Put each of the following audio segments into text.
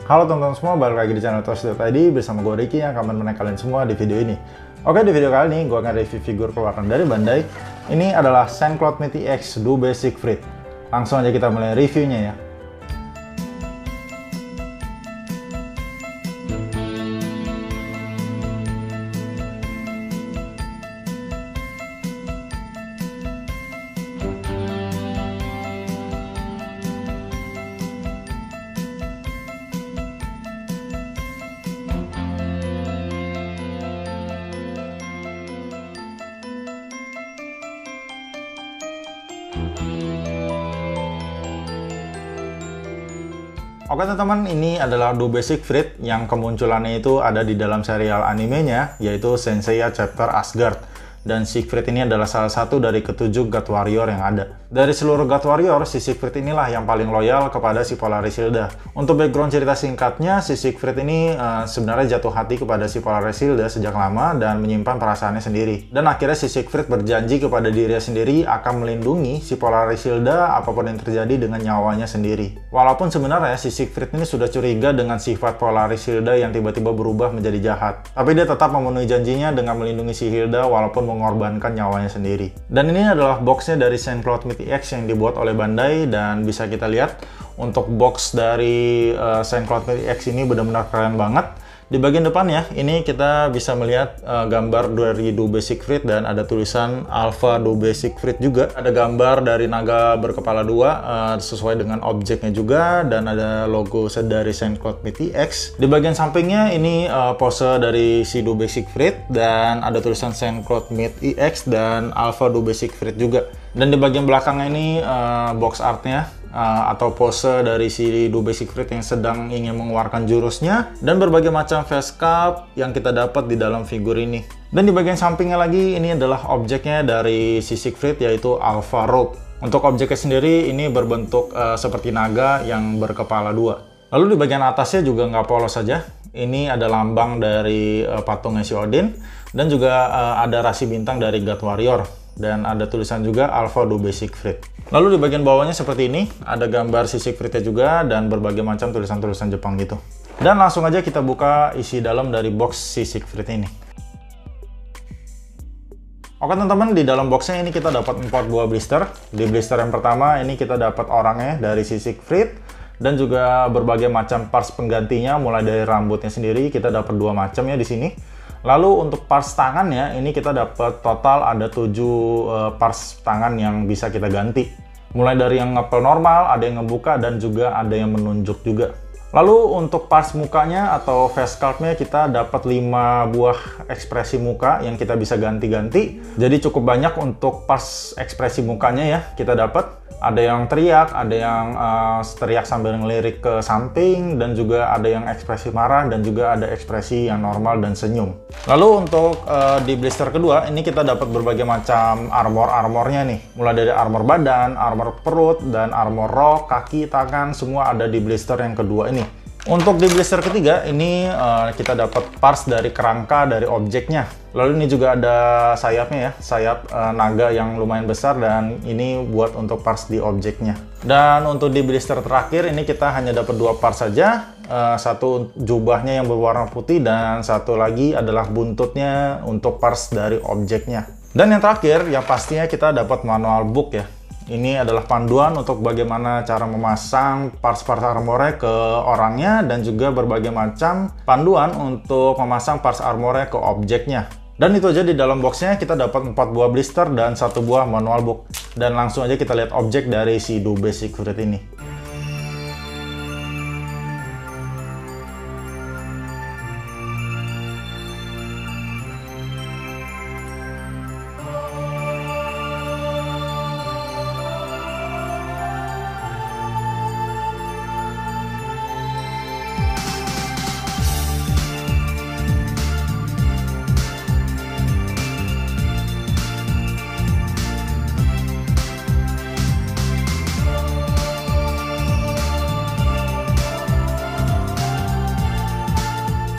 Halo teman-teman semua, balik lagi di channel Toast.id bersama gue Ricky yang akan menemani kalian semua di video ini. Oke, di video kali ini gue akan review figur keluaran dari Bandai. Ini adalah Saint-Claude Mythic X Duo Basic Fritt. Langsung aja kita mulai reviewnya ya. Oke teman-teman, ini adalah Duo Basic Fritt yang kemunculannya itu ada di dalam serial animenya, yaitu Saint-Seiya Chapter Asgard. Dan Siegfried ini adalah salah satu dari ketujuh God Warrior yang ada. Dari seluruh God Warrior, si Siegfried inilah yang paling loyal kepada si Polaris Hilda. Untuk background cerita singkatnya, si Siegfried ini sebenarnya jatuh hati kepada si Polaris Hilda sejak lama dan menyimpan perasaannya sendiri. Dan akhirnya si Siegfried berjanji kepada dirinya sendiri akan melindungi si Polaris Hilda apapun yang terjadi dengan nyawanya sendiri. Walaupun sebenarnya si Siegfried ini sudah curiga dengan sifat Polaris Hilda yang tiba-tiba berubah menjadi jahat. Tapi dia tetap memenuhi janjinya dengan melindungi si Hilda walaupun mengorbankan nyawanya sendiri. Dan ini adalah boxnya dari Saint-Claude Mythic X yang dibuat oleh Bandai, dan bisa kita lihat untuk box dari Saint-Claude Mythic X ini benar-benar keren banget. Di bagian depannya ini kita bisa melihat gambar dari Duo Basic Fritt dan ada tulisan Alpha Duo Basic Fritt juga. Ada gambar dari naga berkepala dua sesuai dengan objeknya juga, dan ada logo dari Saint-Claude Mythic X. Di bagian sampingnya ini pose dari si Duo Basic Fritt dan ada tulisan Saint-Claude Mythic X dan Alpha Duo Basic Fritt juga. Dan di bagian belakangnya ini box artnya atau pose dari si Duo Basic Fritt yang sedang ingin mengeluarkan jurusnya, dan berbagai macam face sculpt yang kita dapat di dalam figur ini. Dan di bagian sampingnya lagi ini adalah objeknya dari si Siegfried, yaitu Alpha Robe. Untuk objeknya sendiri ini berbentuk seperti naga yang berkepala dua. Lalu di bagian atasnya juga nggak polos saja. Ini ada lambang dari patungnya si Odin, dan juga ada rasi bintang dari God Warrior. Dan ada tulisan juga Alpha Duo Basic Fritt. Lalu di bagian bawahnya seperti ini, ada gambar si Siegfriednya juga dan berbagai macam tulisan-tulisan Jepang gitu. Dan langsung aja kita buka isi dalam dari box si Siegfried ini. Oke teman-teman, di dalam boxnya ini kita dapat 4 buah blister. Di blister yang pertama ini kita dapat orangnya dari si Siegfried, dan juga berbagai macam parts penggantinya, mulai dari rambutnya sendiri kita dapat 2 macam ya di sini. Lalu untuk parts tangannya ini kita dapat total ada 7 parts tangan yang bisa kita ganti. Mulai dari yang ngepel normal, ada yang ngebuka, dan juga ada yang menunjuk juga. Lalu untuk parts mukanya atau face sculpt-nya kita dapat 5 buah ekspresi muka yang kita bisa ganti-ganti. Jadi cukup banyak untuk parts ekspresi mukanya ya kita dapat. Ada yang teriak, ada yang teriak sambil ngelirik ke samping, dan juga ada yang ekspresi marah, dan juga ada ekspresi yang normal dan senyum. Lalu untuk di blister kedua, ini kita dapat berbagai macam armor-armornya nih. Mulai dari armor badan, armor perut, dan armor rok, kaki, tangan, semua ada di blister yang kedua ini. Untuk di blister ketiga, ini kita dapat parts dari kerangka dari objeknya. Lalu ini juga ada sayapnya ya, sayap naga yang lumayan besar, dan ini buat untuk parts di objeknya. Dan untuk di blister terakhir, ini kita hanya dapat 2 parts saja. Satu jubahnya yang berwarna putih, dan satu lagi adalah buntutnya untuk parts dari objeknya. Dan yang terakhir, yang pastinya kita dapat manual book ya. Ini adalah panduan untuk bagaimana cara memasang parts-parts armornya ke orangnya, dan juga berbagai macam panduan untuk memasang parts armornya ke objeknya. Dan itu aja di dalam boxnya, kita dapat 4 buah blister dan 1 buah manual book. Dan langsung aja kita lihat objek dari si Duo Basic Fritt ini.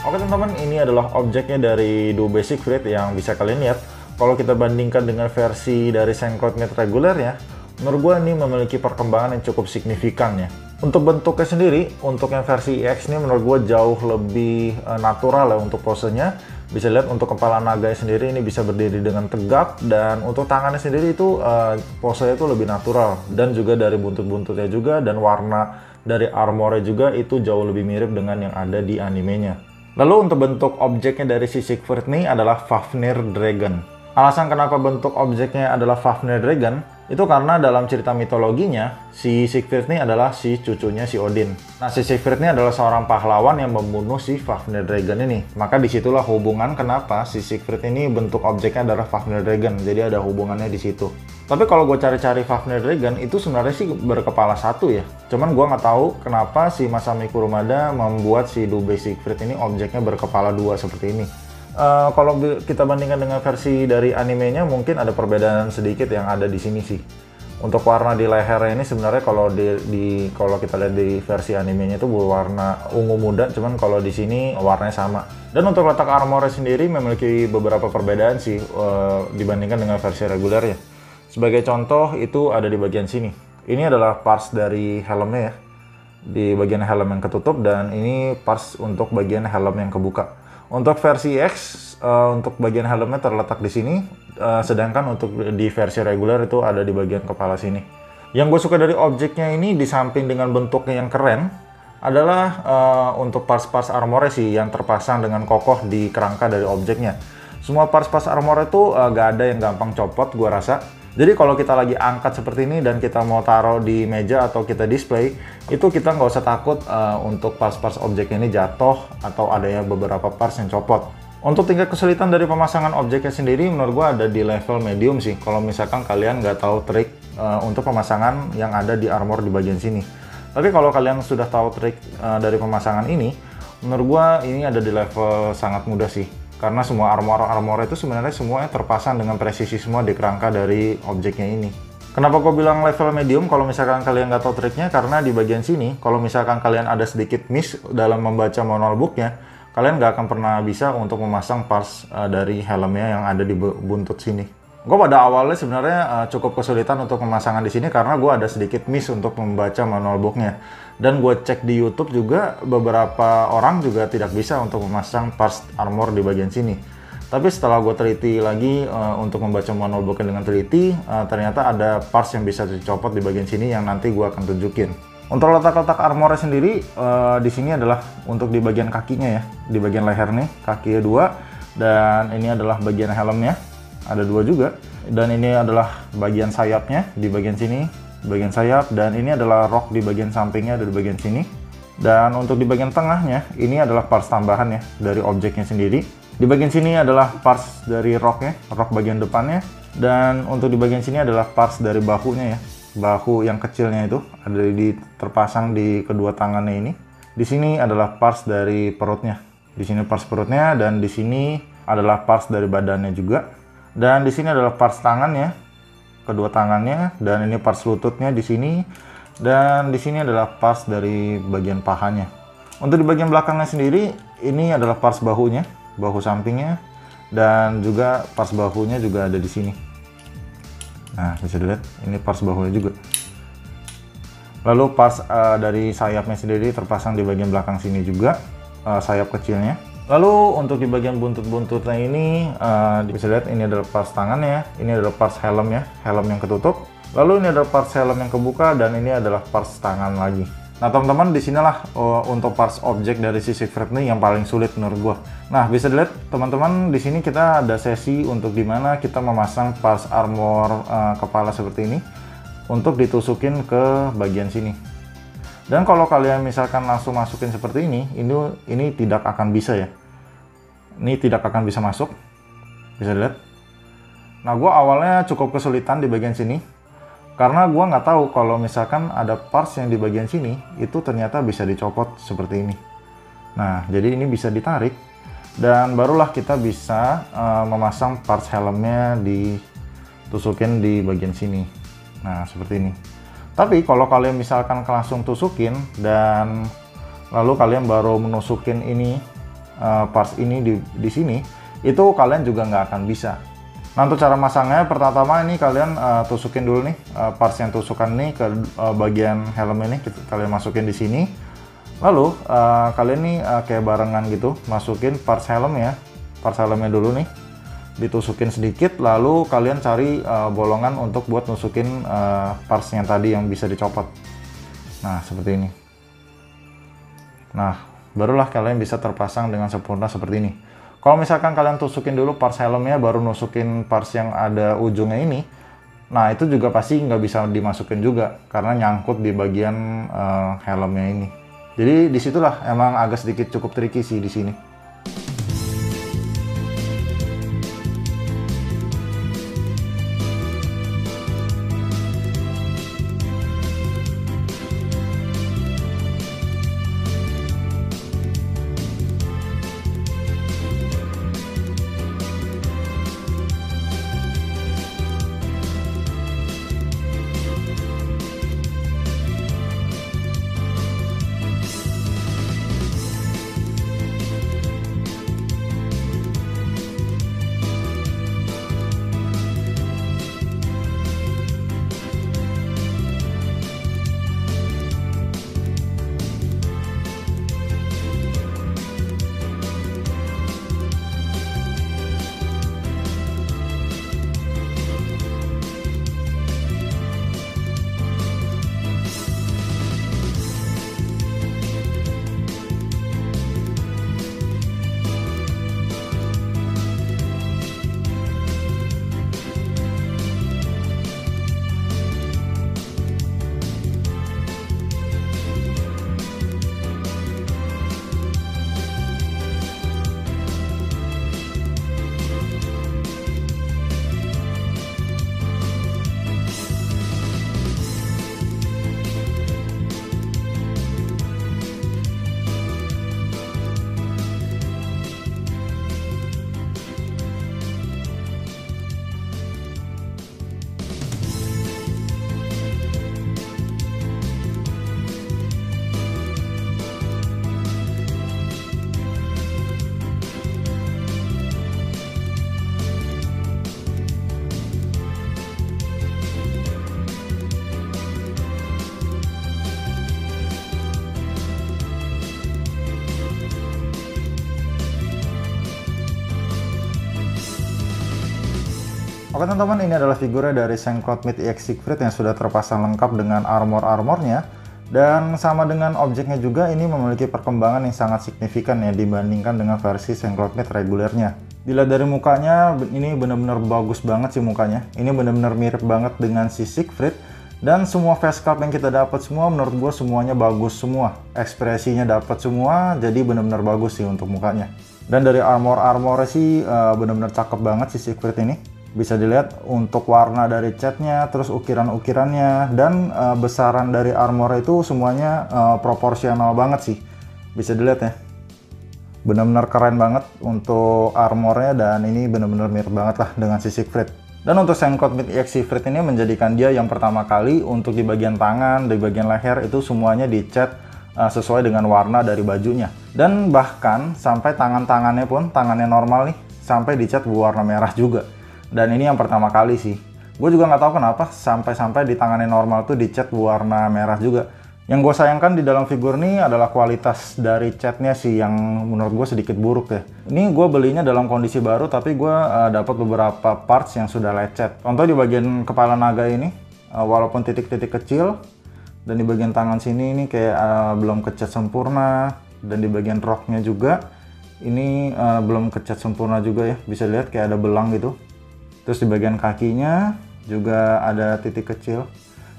Oke teman-teman, ini adalah objeknya dari Duo Basic Fritt yang bisa kalian lihat. Kalau kita bandingkan dengan versi dari Saint-Claude Mythic reguler ya, menurut gue ini memiliki perkembangan yang cukup signifikan ya. Untuk bentuknya sendiri, untuk yang versi EX ini menurut gue jauh lebih natural ya untuk posenya. Bisa lihat untuk kepala naga sendiri ini bisa berdiri dengan tegak, dan untuk tangannya sendiri itu posenya itu lebih natural, dan juga dari buntut-buntutnya juga, dan warna dari armornya juga itu jauh lebih mirip dengan yang ada di animenya. Lalu untuk bentuk objeknya dari si Siegfried ini adalah Fafnir Dragon. Alasan kenapa bentuk objeknya adalah Fafnir Dragon itu karena dalam cerita mitologinya si Siegfried ini adalah si cucunya si Odin. Nah, si Siegfried ini adalah seorang pahlawan yang membunuh si Fafnir Dragon ini. Maka disitulah hubungan kenapa si Siegfried ini bentuk objeknya adalah Fafnir Dragon. Jadi ada hubungannya di situ. Tapi kalau gue cari-cari Fafnir Dragon itu sebenarnya sih berkepala satu ya. Cuman gue nggak tahu kenapa si Masami Kurumada membuat si Dubé Siegfried ini objeknya berkepala dua seperti ini. Kalau kita bandingkan dengan versi dari animenya mungkin ada perbedaan sedikit yang ada di sini sih. Untuk warna di lehernya ini sebenarnya kalau kalau kita lihat di versi animenya itu berwarna ungu muda, cuman kalau di sini warnanya sama. Dan untuk letak armornya sendiri memiliki beberapa perbedaan sih dibandingkan dengan versi regulernya. Sebagai contoh itu ada di bagian sini. Ini adalah parts dari helmnya ya. Di bagian helm yang ketutup, dan ini parts untuk bagian helm yang kebuka. Untuk versi X, untuk bagian helmnya terletak di sini, sedangkan untuk di versi reguler itu ada di bagian kepala sini. Yang gue suka dari objeknya ini, di samping dengan bentuknya yang keren, adalah untuk parts-parts armornya sih yang terpasang dengan kokoh di kerangka dari objeknya. Semua parts-parts armor itu gak ada yang gampang copot, gue rasa. Jadi kalau kita lagi angkat seperti ini dan kita mau taruh di meja atau kita display, itu kita nggak usah takut untuk parts-parts objeknya ini jatuh atau adanya beberapa parts yang copot. Untuk tingkat kesulitan dari pemasangan objeknya sendiri menurut gua ada di level medium sih. Kalau misalkan kalian nggak tahu trik untuk pemasangan yang ada di armor di bagian sini. Tapi kalau kalian sudah tahu trik dari pemasangan ini, menurut gua ini ada di level sangat mudah sih. Karena semua armor itu sebenarnya semuanya terpasang dengan presisi semua di kerangka dari objeknya ini. Kenapa gue bilang level medium kalau misalkan kalian nggak tahu triknya? Karena di bagian sini, kalau misalkan kalian ada sedikit miss dalam membaca manual booknya, kalian nggak akan pernah bisa untuk memasang parts dari helmnya yang ada di buntut sini. Gue pada awalnya sebenarnya cukup kesulitan untuk pemasangan di sini karena gue ada sedikit miss untuk membaca manual booknya. Dan gue cek di YouTube juga beberapa orang juga tidak bisa untuk memasang parts armor di bagian sini. Tapi setelah gue teliti lagi untuk membaca manual booknya dengan teliti, ternyata ada parts yang bisa dicopot di bagian sini yang nanti gue akan tunjukin. Untuk letak-letak armornya sendiri di sini adalah untuk di bagian kakinya ya, di bagian leher nih, kakinya 2, dan ini adalah bagian helmnya, ada 2 juga. Dan ini adalah bagian sayapnya di bagian sini, bagian sayap, dan ini adalah rok di bagian sampingnya ada di bagian sini. Dan untuk di bagian tengahnya ini adalah parts tambahan ya dari objeknya sendiri. Di bagian sini adalah parts dari roknya, rok bagian depannya, dan untuk di bagian sini adalah parts dari bahunya ya, bahu yang kecilnya itu ada terpasang di kedua tangannya ini. Di sini adalah parts dari perutnya, di sini parts perutnya, dan di sini adalah parts dari badannya juga, dan di sini adalah parts tangannya, kedua tangannya, dan ini parts lututnya di sini, dan di sini adalah parts dari bagian pahanya. Untuk di bagian belakangnya sendiri ini adalah parts bahunya, bahu sampingnya, dan juga parts bahunya juga ada di sini. Nah, bisa dilihat ini parts bahunya juga. Lalu parts dari sayapnya sendiri terpasang di bagian belakang sini juga, sayap kecilnya. Lalu untuk di bagian buntut-buntutnya ini bisa lihat ini adalah parts tangannya, ini adalah parts helm ya, helm yang ketutup. Lalu ini adalah parts helm yang kebuka, dan ini adalah parts tangan lagi. Nah teman-teman, disinilah untuk parts objek dari si Siegfried ini yang paling sulit menurut gua. Nah bisa dilihat teman-teman, di sini kita ada sesi untuk dimana kita memasang parts armor kepala seperti ini untuk ditusukin ke bagian sini. Dan kalau kalian misalkan langsung masukin seperti ini tidak akan bisa ya. Ini tidak akan bisa masuk. Bisa dilihat. Nah, gue awalnya cukup kesulitan di bagian sini. Karena gue nggak tahu kalau misalkan ada parts yang di bagian sini, itu ternyata bisa dicopot seperti ini. Nah, jadi ini bisa ditarik. Dan barulah kita bisa memasang parts helmnya ditusukin di bagian sini. Nah, seperti ini. Tapi kalau kalian misalkan langsung tusukin dan lalu kalian baru menusukin ini parts ini di sini, itu kalian juga nggak akan bisa. Nah, untuk cara masangnya, pertama ini kalian tusukin dulu nih parts yang tusukan nih ke bagian helm ini, kalian masukin di sini. Lalu kalian nih kayak barengan gitu, masukin parts helm ya, parts helmnya dulu nih, ditusukin sedikit. Lalu kalian cari bolongan untuk buat nusukin parts yang tadi yang bisa dicopot. Nah, seperti ini. Nah, barulah kalian bisa terpasang dengan sempurna seperti ini. Kalau misalkan kalian tusukin dulu parts helmnya, baru nusukin parts yang ada ujungnya ini, nah itu juga pasti nggak bisa dimasukin juga, karena nyangkut di bagian helmnya ini. Jadi disitulah emang agak sedikit cukup tricky sih di sini. Oke teman-teman, ini adalah figurnya dari St. Cloud Meet EX Siegfried yang sudah terpasang lengkap dengan armor-armornya. Dan sama dengan objeknya juga, ini memiliki perkembangan yang sangat signifikan ya dibandingkan dengan versi St. Cloud Meet regulernya. Dilihat dari mukanya, ini benar-benar bagus banget sih mukanya. Ini benar-benar mirip banget dengan si Siegfried. Dan semua face sculpt yang kita dapat semua, menurut gue semuanya bagus semua. Ekspresinya dapat semua, jadi benar-benar bagus sih untuk mukanya. Dan dari armor-armornya sih benar-benar cakep banget si Siegfried ini. Bisa dilihat untuk warna dari catnya, terus ukiran-ukirannya, dan besaran dari armor itu semuanya proporsional banget sih. Bisa dilihat ya. Benar-benar keren banget untuk armornya, dan ini benar-benar mirip banget lah dengan si Siegfried. Dan untuk St. Cloud Meet EX Siegfried ini menjadikan dia yang pertama kali untuk di bagian tangan, di bagian leher itu semuanya dicat sesuai dengan warna dari bajunya. Dan bahkan sampai tangan-tangannya pun, tangannya normal nih, sampai dicat berwarna merah juga. Dan ini yang pertama kali sih. Gue juga nggak tahu kenapa sampai-sampai di tangannya normal tuh dicat warna merah juga. Yang gue sayangkan di dalam figur ini adalah kualitas dari catnya sih yang menurut gue sedikit buruk ya. Ini gue belinya dalam kondisi baru, tapi gue dapat beberapa parts yang sudah lecet. Contoh di bagian kepala naga ini, walaupun titik-titik kecil, dan di bagian tangan sini ini kayak belum kecat sempurna, dan di bagian roknya juga ini belum kecat sempurna juga ya. Bisa lihat kayak ada belang gitu. Terus di bagian kakinya juga ada titik kecil.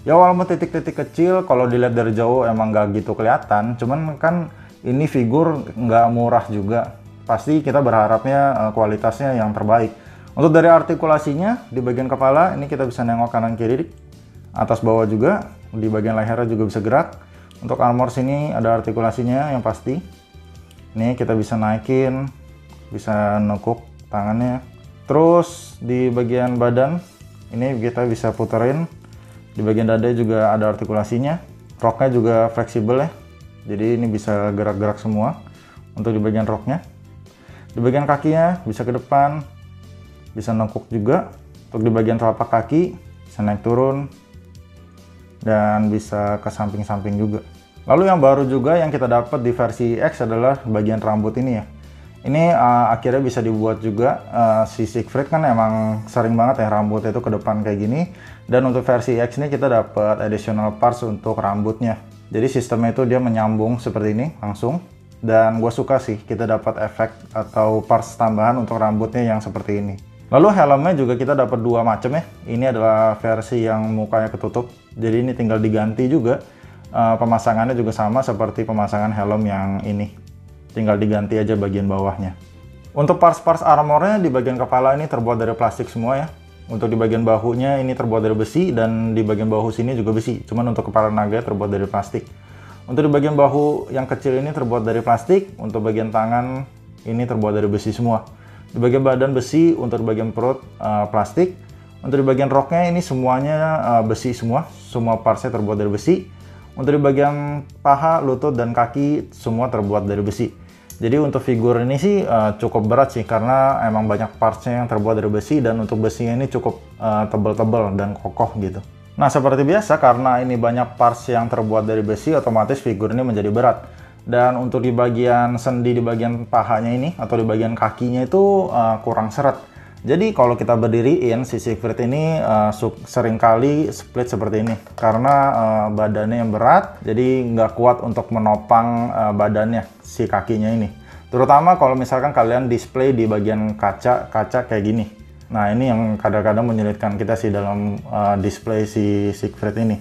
Ya walaupun titik-titik kecil kalau dilihat dari jauh emang nggak gitu kelihatan. Cuman kan ini figur nggak murah juga. Pasti kita berharapnya kualitasnya yang terbaik. Untuk dari artikulasinya di bagian kepala ini kita bisa nengok kanan kiri. Atas bawah juga. Di bagian lehernya juga bisa gerak. Untuk armor sini ada artikulasinya yang pasti. Ini kita bisa naikin. Bisa nekuk tangannya. Terus di bagian badan ini kita bisa puterin. Di bagian dada juga ada artikulasinya. Roknya juga fleksibel ya. Jadi ini bisa gerak-gerak semua untuk di bagian roknya. Di bagian kakinya bisa ke depan, bisa nengkuk juga. Untuk di bagian telapak kaki bisa naik turun dan bisa ke samping-samping juga. Lalu yang baru juga yang kita dapat di versi X adalah bagian rambut ini ya. Ini akhirnya bisa dibuat juga. Si Siegfried kan emang sering banget ya rambutnya itu ke depan kayak gini. Dan untuk versi X ini kita dapat additional parts untuk rambutnya. Jadi sistemnya itu dia menyambung seperti ini langsung. Dan gue suka sih kita dapat efek atau parts tambahan untuk rambutnya yang seperti ini. Lalu helmnya juga kita dapat dua macam ya. Ini adalah versi yang mukanya ketutup. Jadi ini tinggal diganti juga. Pemasangannya juga sama seperti pemasangan helm yang ini. Tinggal diganti aja bagian bawahnya. Untuk parts-parts armornya di bagian kepala ini terbuat dari plastik semua ya. Untuk di bagian bahunya ini terbuat dari besi dan di bagian bahu sini juga besi. Cuman untuk kepala naga terbuat dari plastik. Untuk di bagian bahu yang kecil ini terbuat dari plastik. Untuk bagian tangan ini terbuat dari besi semua. Di bagian badan besi, untuk di bagian perut plastik. Untuk di bagian roknya ini semuanya besi semua partsnya terbuat dari besi. Untuk di bagian paha, lutut, dan kaki semua terbuat dari besi. Jadi untuk figur ini sih cukup berat sih karena emang banyak partsnya yang terbuat dari besi dan untuk besinya ini cukup tebal-tebal dan kokoh gitu. Nah seperti biasa karena ini banyak parts yang terbuat dari besi, otomatis figur ini menjadi berat. Dan untuk di bagian sendi di bagian pahanya ini atau di bagian kakinya itu kurang seret. Jadi kalau kita berdiriin si Siegfried ini seringkali split seperti ini karena badannya yang berat, jadi nggak kuat untuk menopang badannya si kakinya ini. Terutama kalau misalkan kalian display di bagian kaca kayak gini. Nah ini yang kadang-kadang menyulitkan kita sih dalam display si Siegfried ini.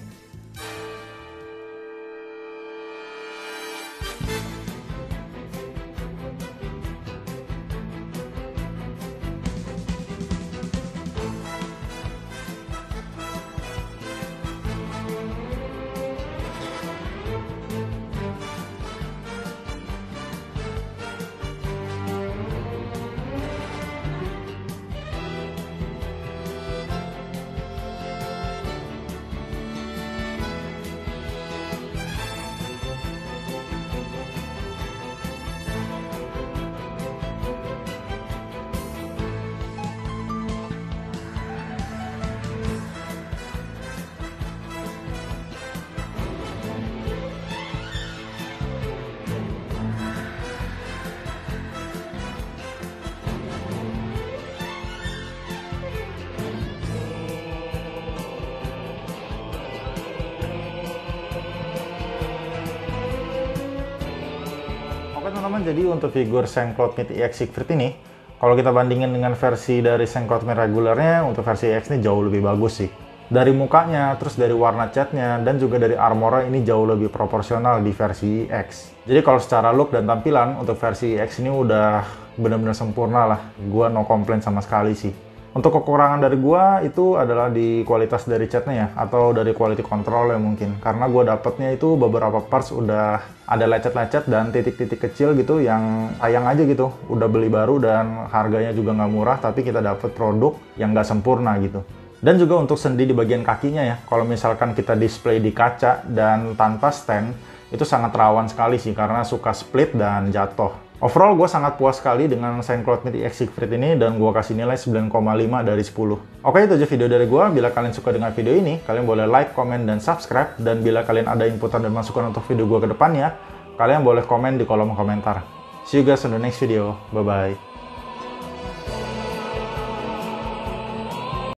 Oke teman-teman, jadi untuk figur Saint-Claude Myth EX Siegfried ini, kalau kita bandingin dengan versi dari Saint-Claude Myth regulernya, untuk versi EX ini jauh lebih bagus sih. Dari mukanya, terus dari warna catnya, dan juga dari armornya ini jauh lebih proporsional di versi X. Jadi kalau secara look dan tampilan, untuk versi X ini udah benar-benar sempurna lah. Gua no komplain sama sekali sih. Untuk kekurangan dari gua itu adalah di kualitas dari catnya ya, atau dari quality control ya mungkin. Karena gua dapetnya itu beberapa parts udah ada lecet-lecet dan titik-titik kecil gitu yang sayang aja gitu. Udah beli baru dan harganya juga nggak murah, tapi kita dapet produk yang nggak sempurna gitu. Dan juga untuk sendi di bagian kakinya ya, kalau misalkan kita display di kaca dan tanpa stand, itu sangat rawan sekali sih karena suka split dan jatuh. Overall, gue sangat puas sekali dengan Saint-Claude Myth EX Siegfried ini dan gue kasih nilai 9,5 dari 10. Oke, itu aja video dari gue. Bila kalian suka dengan video ini, kalian boleh like, komen, dan subscribe. Dan bila kalian ada inputan dan masukan untuk video gue ke depannya, kalian boleh komen di kolom komentar. See you guys on the next video. Bye-bye.